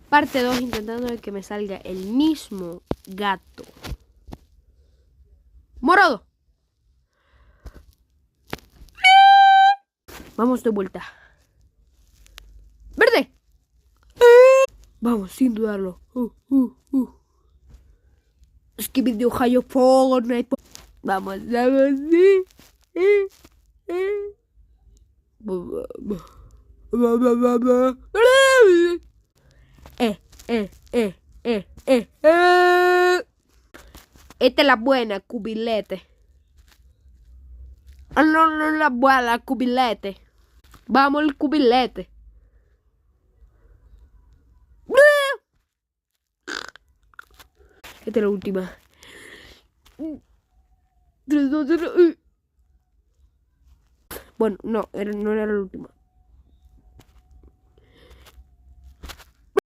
Parte 2 intentando que me salga el mismo gato. Morado. Vamos de vuelta. Verde. Vamos, sin dudarlo. Es que video Ohio Fortnite. Vamos, vamos. Esta es la buena, cubilete. No, la buena, cubilete. Vamos, el cubilete. Esta es la última. 3, 2, 0. Bueno, no era la última.